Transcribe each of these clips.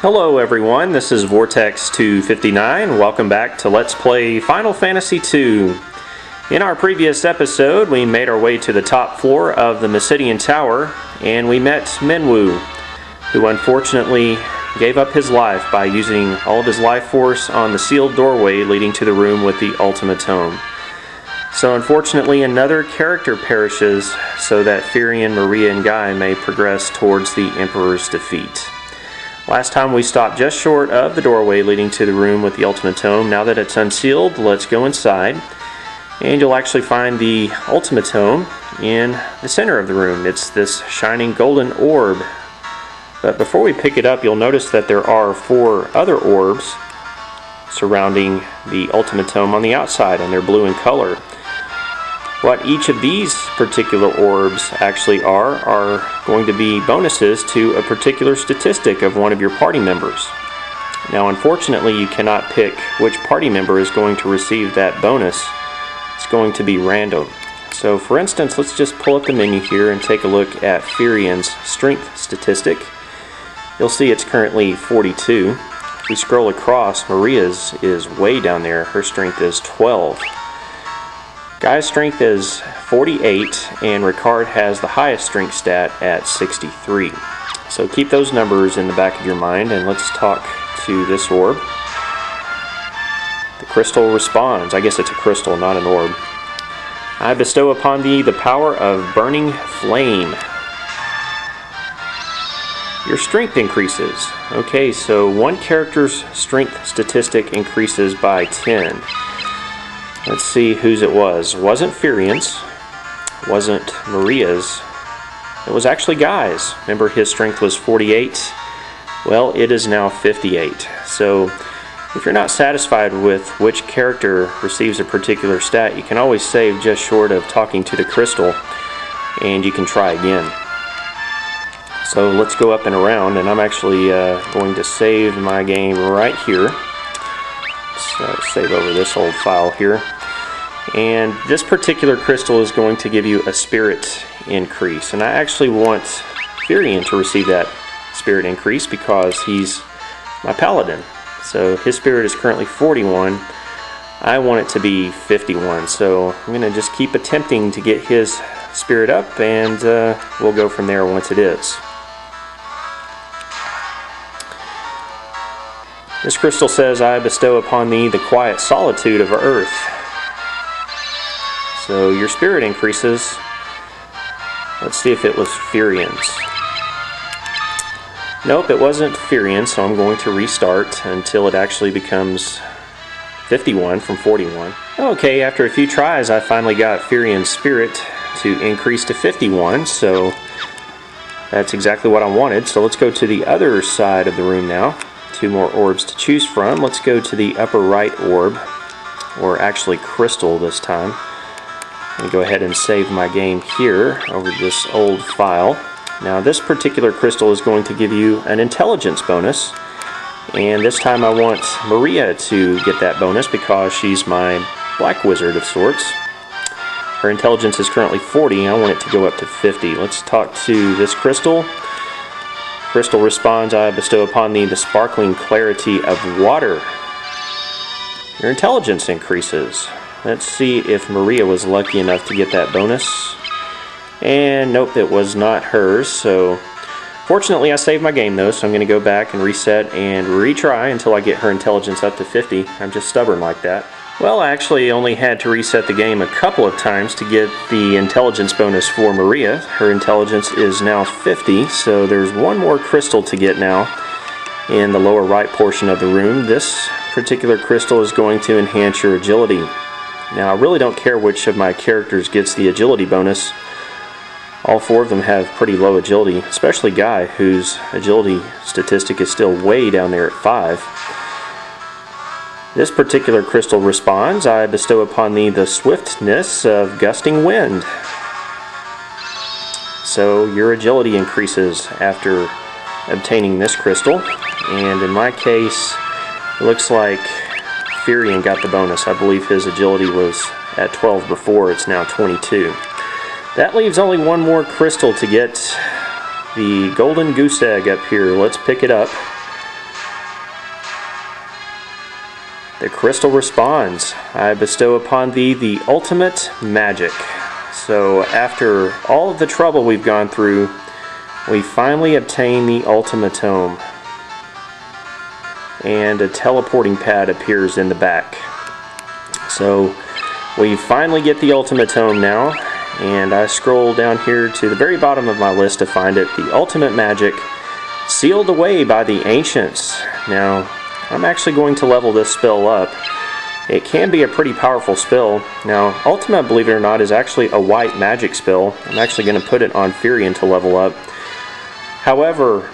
Hello everyone, this is Vortex259. Welcome back to Let's Play Final Fantasy II. In our previous episode, we made our way to the top floor of the Mysidian Tower, and we met Minwu, who unfortunately gave up his life by using all of his life force on the sealed doorway leading to the room with the Ultima Tome. So unfortunately another character perishes so that Fynn, Maria, and Guy may progress towards the Emperor's defeat. Last time we stopped just short of the doorway leading to the room with the Ultima Tome. Now that it's unsealed, let's go inside. And you'll actually find the Ultima Tome in the center of the room. It's this shining golden orb. But before we pick it up, you'll notice that there are 4 other orbs surrounding the Ultima Tome on the outside, and they're blue in color. What each of these particular orbs actually are going to be bonuses to a particular statistic of one of your party members. Now unfortunately you cannot pick which party member is going to receive that bonus. It's going to be random. So for instance, let's just pull up the menu here and take a look at Fyrian's strength statistic. You'll see it's currently 42. If we scroll across, Maria's is way down there. Her strength is 12. Guy's strength is 48, and Ricard has the highest strength stat at 63. So keep those numbers in the back of your mind, and let's talk to this orb. The crystal responds. I guess it's a crystal, not an orb. I bestow upon thee the power of burning flame. Your strength increases. Okay, so one character's strength statistic increases by 10. Let's see whose it was. It wasn't Fyn's, wasn't Maria's. It was actually Guy's. Remember, his strength was 48. Well, it is now 58. So if you're not satisfied with which character receives a particular stat, you can always save just short of talking to the crystal, and you can try again. So let's go up and around, and I'm actually going to save my game right here. Let's save over this old file here. And this particular crystal is going to give you a spirit increase. And I actually want Fynn to receive that spirit increase because he's my paladin. So his spirit is currently 41. I want it to be 51. So I'm going to just keep attempting to get his spirit up, and we'll go from there once it is. This crystal says, I bestow upon thee the quiet solitude of earth. So your spirit increases. Let's see if it was Fyn's. Nope, it wasn't Fynn, so I'm going to restart until it actually becomes 51 from 41. Okay, after a few tries, I finally got Fyn's spirit to increase to 51, so that's exactly what I wanted. So let's go to the other side of the room now. 2 more orbs to choose from. Let's go to the upper right orb, or actually crystal this time. I'm going to go ahead and save my game here over this old file. Now this particular crystal is going to give you an intelligence bonus, and this time I want Maria to get that bonus because she's my black wizard of sorts. Her intelligence is currently 40. I want it to go up to 50. Let's talk to this crystal. Crystal responds, I bestow upon thee the sparkling clarity of water. Your intelligence increases. Let's see if Maria was lucky enough to get that bonus. And nope, it was not hers. So fortunately I saved my game though, so I'm going to go back and reset and retry until I get her intelligence up to 50. I'm just stubborn like that. Well, I actually only had to reset the game a couple of times to get the intelligence bonus for Maria. Her intelligence is now 50, so there's one more crystal to get now in the lower right portion of the room. This particular crystal is going to enhance your agility. Now, I really don't care which of my characters gets the agility bonus. All 4 of them have pretty low agility, especially Guy, whose agility statistic is still way down there at 5. This particular crystal responds, I bestow upon thee the swiftness of gusting wind. So your agility increases after obtaining this crystal, and in my case it looks like Fynn got the bonus. I believe his agility was at 12 before, it's now 22. That leaves only one more crystal to get the golden goose egg up here. Let's pick it up. The crystal responds, I bestow upon thee the ultimate magic. So after all of the trouble we've gone through, we finally obtain the Ultima Tome. And a teleporting pad appears in the back. So we finally get the Ultima Tome now, and I scroll down here to the very bottom of my list to find it, the ultimate magic sealed away by the ancients. Now I'm actually going to level this spell up. It can be a pretty powerful spell. Now Ultima, believe it or not, is actually a white magic spell. I'm actually going to put it on Fynn to level up. However,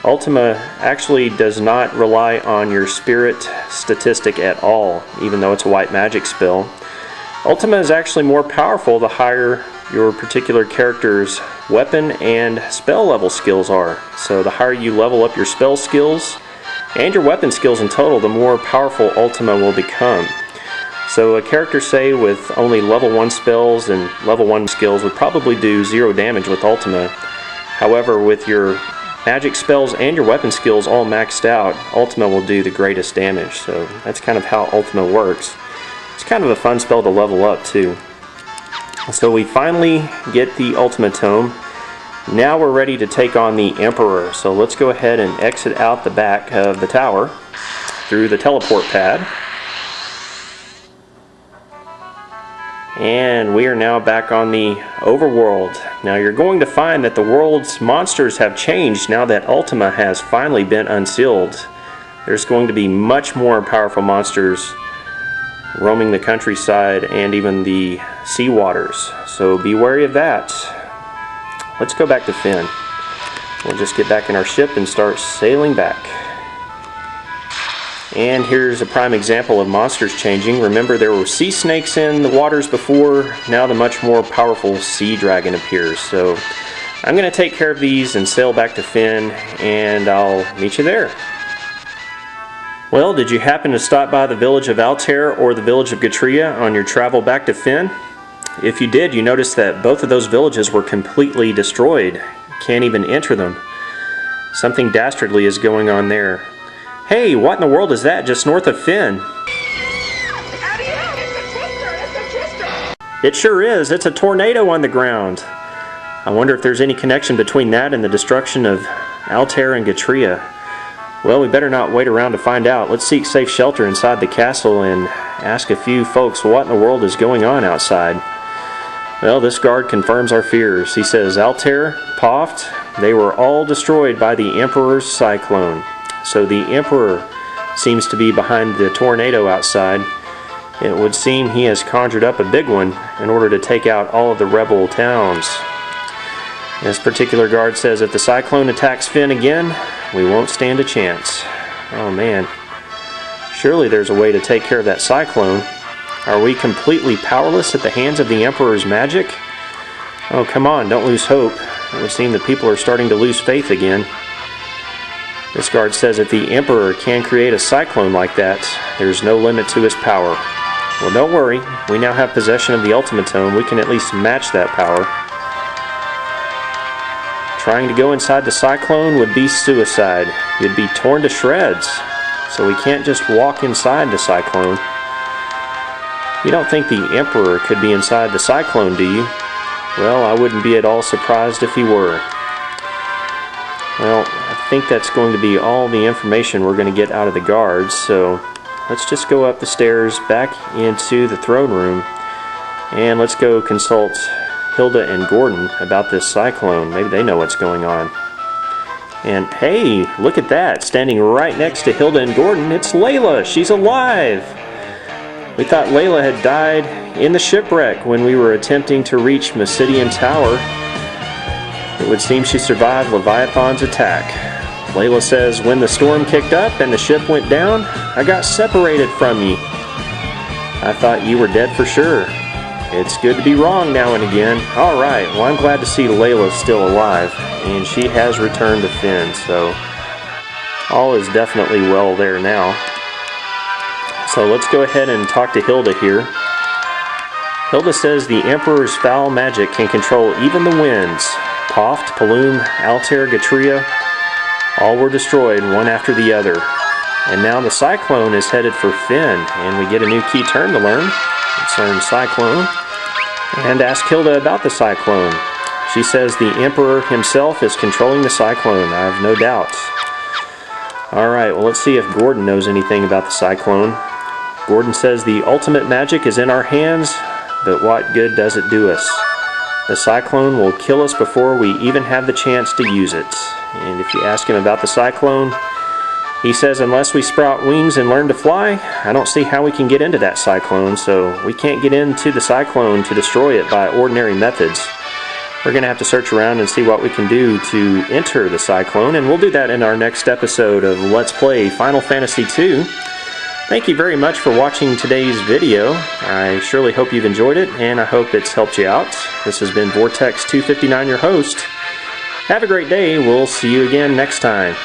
Ultima actually does not rely on your spirit statistic at all, even though it's a white magic spell. Ultima is actually more powerful the higher your particular character's weapon and spell level skills are. So the higher you level up your spell skills and your weapon skills in total, the more powerful Ultima will become. So a character, say, with only level 1 spells and level 1 skills would probably do 0 damage with Ultima. However, with your magic spells and your weapon skills all maxed out, Ultima will do the greatest damage. So that's kind of how Ultima works. It's kind of a fun spell to level up too. So we finally get the Ultima Tome. Now we're ready to take on the Emperor. So let's go ahead and exit out the back of the tower through the teleport pad. And we are now back on the overworld. Now you're going to find that the world's monsters have changed now that Ultima has finally been unsealed. There's going to be much more powerful monsters roaming the countryside and even the sea waters. So be wary of that. Let's go back to Fynn. We'll just get back in our ship and start sailing back. And here's a prime example of monsters changing. Remember, there were sea snakes in the waters before. Now the much more powerful sea dragon appears. So I'm going to take care of these and sail back to Fynn, and I'll meet you there. Well, did you happen to stop by the village of Altair or the village of Gatria on your travel back to Fynn? If you did, you noticed that both of those villages were completely destroyed. Can't even enter them. Something dastardly is going on there. Hey, what in the world is that just north of Fynn? It sure is. It's a tornado on the ground. I wonder if there's any connection between that and the destruction of Altair and Gatria. Well, we better not wait around to find out. Let's seek safe shelter inside the castle and ask a few folks what in the world is going on outside. Well, this guard confirms our fears. He says Altair, Poft, they were all destroyed by the Emperor's cyclone. So the Emperor seems to be behind the tornado outside. It would seem he has conjured up a big one in order to take out all of the rebel towns. This particular guard says if the cyclone attacks Fynn again, we won't stand a chance. Oh man. Surely there's a way to take care of that cyclone. Are we completely powerless at the hands of the Emperor's magic? Oh, come on, don't lose hope. It would seem that people are starting to lose faith again. This guard says if the Emperor can create a cyclone like that, there's no limit to his power. Well, don't worry. We now have possession of the Ultima Tome. We can at least match that power. Trying to go inside the cyclone would be suicide. You'd be torn to shreds. So we can't just walk inside the cyclone. You don't think the Emperor could be inside the cyclone, do you? Well, I wouldn't be at all surprised if he were. Well, I think that's going to be all the information we're going to get out of the guards, so let's just go up the stairs back into the throne room, and let's go consult Hilda and Gordon about this cyclone. Maybe they know what's going on. And hey, look at that, standing right next to Hilda and Gordon, it's Layla. She's alive. We thought Layla had died in the shipwreck when we were attempting to reach Mysidian Tower. It would seem she survived Leviathan's attack. Layla says, when the storm kicked up and the ship went down, I got separated from you. I thought you were dead for sure. It's good to be wrong now and again. Alright, well I'm glad to see Layla still alive, and she has returned to Fynn, so all is definitely well there now. So let's go ahead and talk to Hilda here. Hilda says the Emperor's foul magic can control even the winds. Poft, Paloom, Altair, Gatria, all were destroyed one after the other. And now the Cyclone is headed for Fynn, and we get a new key term to learn. Let's learn Cyclone, and ask Hilda about the Cyclone. She says the Emperor himself is controlling the Cyclone. I have no doubt. Alright, well, let's see if Gordon knows anything about the Cyclone. Gordon says the ultimate magic is in our hands, but what good does it do us? The Cyclone will kill us before we even have the chance to use it. And if you ask him about the Cyclone, he says unless we sprout wings and learn to fly, I don't see how we can get into that Cyclone, so we can't get into the Cyclone to destroy it by ordinary methods. We're going to have to search around and see what we can do to enter the Cyclone, and we'll do that in our next episode of Let's Play Final Fantasy II. Thank you very much for watching today's video. I surely hope you've enjoyed it, and I hope it's helped you out. This has been Vortex259, your host. Have a great day. We'll see you again next time.